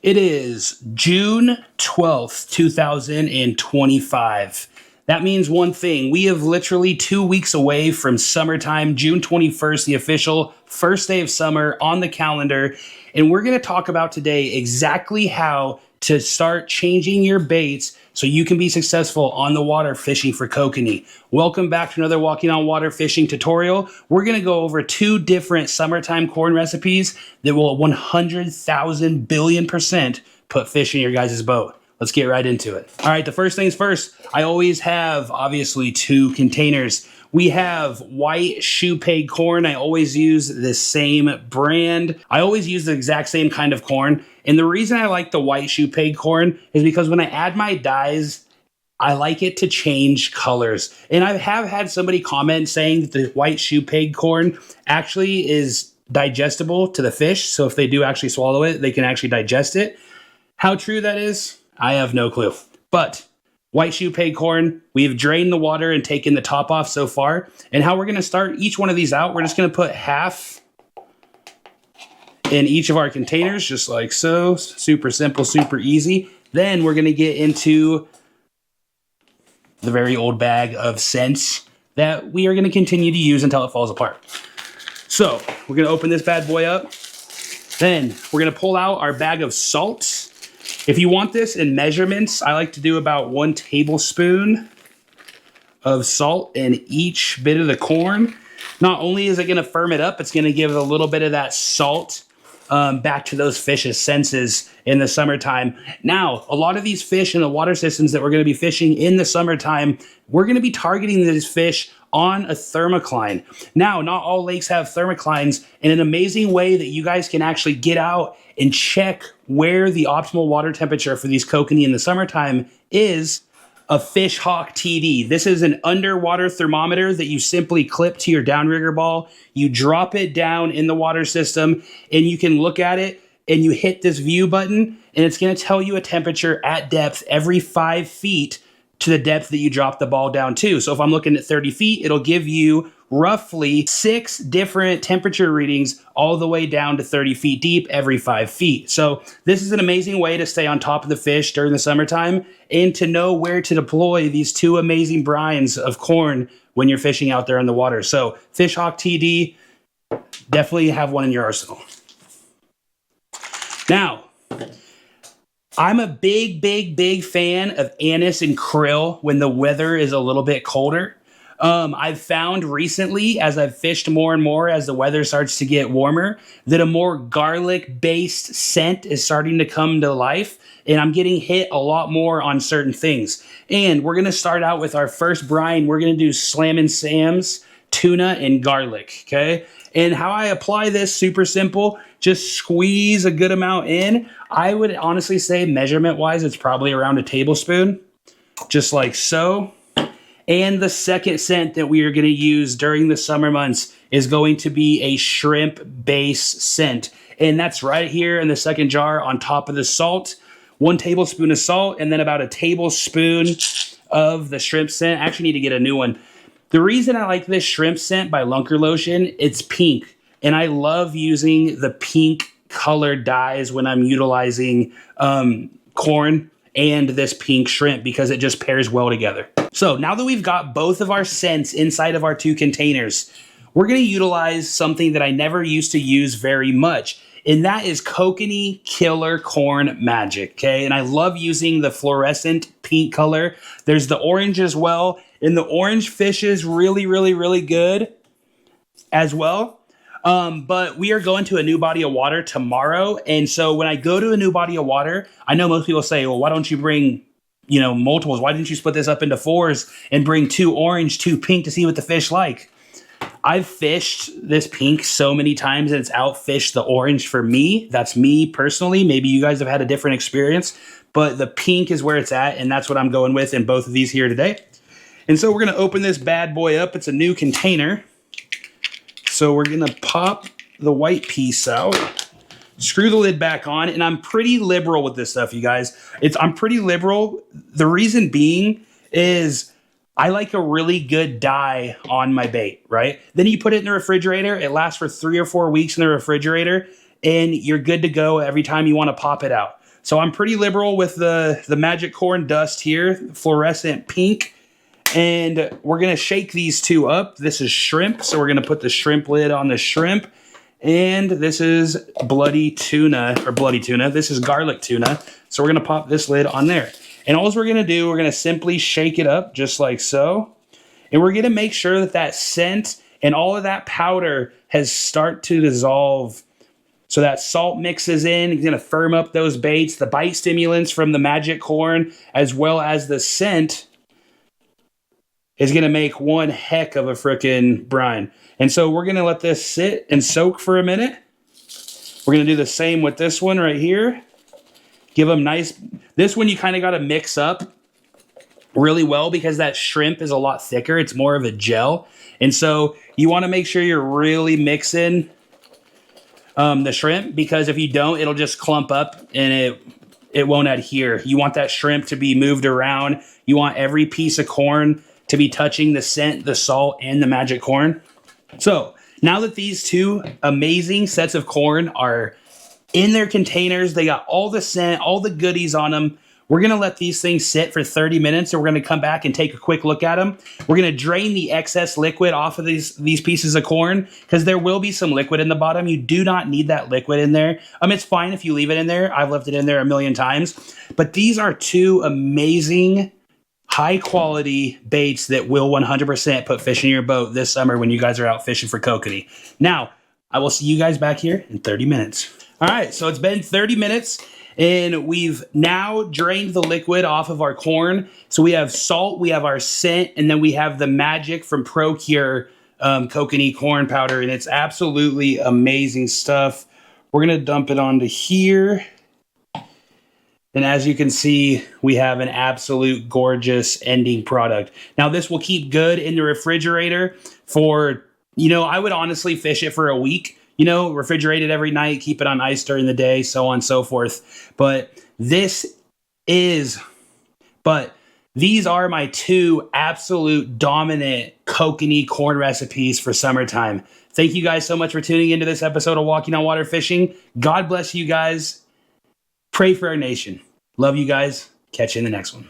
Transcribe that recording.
It is June 12th, 2025. That means one thing. We have literally 2 weeks away from summertime, June 21st, the official first day of summer on the calendar. And we're going to talk about today exactly how to start changing your baits so you can be successful on the water fishing for kokanee. Welcome back to another Walking on Water fishing tutorial. We're going to go over 2 different summertime corn recipes that will 100,000 billion% put fish in your guys' boat. Let's get right into it. All right, the first things first, I always have obviously 2 containers. We have white shoe peg corn. I always use the same brand. I always use the exact same kind of corn. And the reason I like the white shoe peg corn is because when I add my dyes, I like it to change colors. And I have had somebody comment saying that the white shoe peg corn actually is digestible to the fish. So if they do actually swallow it, they can actually digest it. How true that is, I have no clue. But white shoe peg corn, we've drained the water and taken the top off so far. And how we're going to start each one of these out, we're just going to put half in each of our containers, just like so. Super simple, super easy. Then we're going to get into the very old bag of scents that we are going to continue to use until it falls apart. So we're going to open this bad boy up. Then we're going to pull out our bag of salt. If you want this in measurements, I like to do about 1 tablespoon of salt in each bit of the corn. Not only is it going to firm it up, it's going to give a little bit of that salt back to those fish's senses in the summertime. Now, a lot of these fish in the water systems that we're going to be fishing in the summertime, we're going to be targeting these fish on a thermocline. Now, not all lakes have thermoclines, and an amazing way that you guys can actually get out and check where the optimal water temperature for these kokanee in the summertime is a Fish Hawk TD. This is an underwater thermometer that you simply clip to your downrigger ball. You drop it down in the water system and you can look at it and you hit this view button and it's going to tell you a temperature at depth every 5 feet to the depth that you drop the ball down to. So if I'm looking at 30 feet, it'll give you roughly 6 different temperature readings all the way down to 30 feet deep every 5 feet. So this is an amazing way to stay on top of the fish during the summertime and to know where to deploy these 2 amazing brines of corn when you're fishing out there in the water. So Fish Hawk TD, definitely have one in your arsenal. Now, I'm a big fan of anise and krill when the weather is a little bit colder. I've found recently, as I've fished more and more as the weather starts to get warmer, that a more garlic-based scent is starting to come to life, and I'm getting hit a lot more on certain things. And we're going to start out with our first brine. We're going to do Slam and Sam's tuna and garlic, okay? And how I apply this, super simple, just squeeze a good amount in. I would honestly say measurement-wise, it's probably around a tablespoon, just like so. And the second scent that we are going to use during the summer months is going to be a shrimp base scent. And that's right here in the second jar on top of the salt. 1 tablespoon of salt and then about a tablespoon of the shrimp scent. I actually need to get a new one. The reason I like this shrimp scent by Lunker Lotion, it's pink. And I love using the pink colored dyes when I'm utilizing corn and this pink shrimp because it just pairs well together. So now that we've got both of our scents inside of our 2 containers, we're going to utilize something that I never used to use very much, and that is Kokanee Killer Corn Magic, okay? And I love using the fluorescent pink color. There's the orange as well, and the orange fishes really good as well. But we are going to a new body of water tomorrow, and so when I go to a new body of water, I know most people say, well, why don't you bring multiples? Why didn't you split this up into 4s and bring 2 orange, 2 pink to see what the fish like? I've fished this pink so many times and it's outfished the orange for me. That's me personally. Maybe you guys have had a different experience, but the pink is where it's at, and that's what I'm going with in both of these here today. And so we're going to open this bad boy up. It's a new container. So we're going to pop the white piece out. Screw the lid back on, and I'm pretty liberal with this stuff, you guys. I'm pretty liberal. The reason being is I like a really good dye on my bait, right? Then you put it in the refrigerator. It lasts for 3 or 4 weeks in the refrigerator, and you're good to go every time you want to pop it out. So I'm pretty liberal with the magic corn dust here, fluorescent pink. And we're going to shake these two up. This is shrimp, so we're going to put the shrimp lid on the shrimp. And this is bloody tuna. This is garlic tuna. So we're going to pop this lid on there. And all we're going to do, we're going to simply shake it up just like so. And we're going to make sure that that scent and all of that powder has start to dissolve. So that salt mixes in. It's going to firm up those baits, the bite stimulants from the magic corn, as well as the scent is going to make one heck of a frickin' brine. And so we're going to let this sit and soak for a minute. We're going to do the same with this one right here. Give them nice. This one you kind of got to mix up really well because that shrimp is a lot thicker. It's more of a gel. And so you want to make sure you're really mixing the shrimp, because if you don't, it'll just clump up and it won't adhere. You want that shrimp to be moved around. You want every piece of corn to be touching the scent, the salt, and the magic corn. So now that these two amazing sets of corn are in their containers, they got all the scent, all the goodies on them, we're going to let these things sit for 30 minutes, and we're going to come back and take a quick look at them. We're going to drain the excess liquid off of these pieces of corn, because there will be some liquid in the bottom. You do not need that liquid in there. It's fine if you leave it in there. I've left it in there a million times. But these are two amazing high quality baits that will 100% put fish in your boat this summer when you guys are out fishing for kokanee. Now, I will see you guys back here in 30 minutes. All right, so it's been 30 minutes and we've now drained the liquid off of our corn. So we have salt, we have our scent, and then we have the magic from ProCure Kokanee corn powder, and it's absolutely amazing stuff. We're gonna dump it onto here. And as you can see, we have an absolute gorgeous ending product. Now, this will keep good in the refrigerator for, I would honestly fish it for a week. Refrigerate it every night, keep it on ice during the day, so on and so forth. But these are my two absolute dominant kokanee corn recipes for summertime. Thank you guys so much for tuning into this episode of Walking on Water Fishing. God bless you guys. Pray for our nation. Love you guys. Catch you in the next one.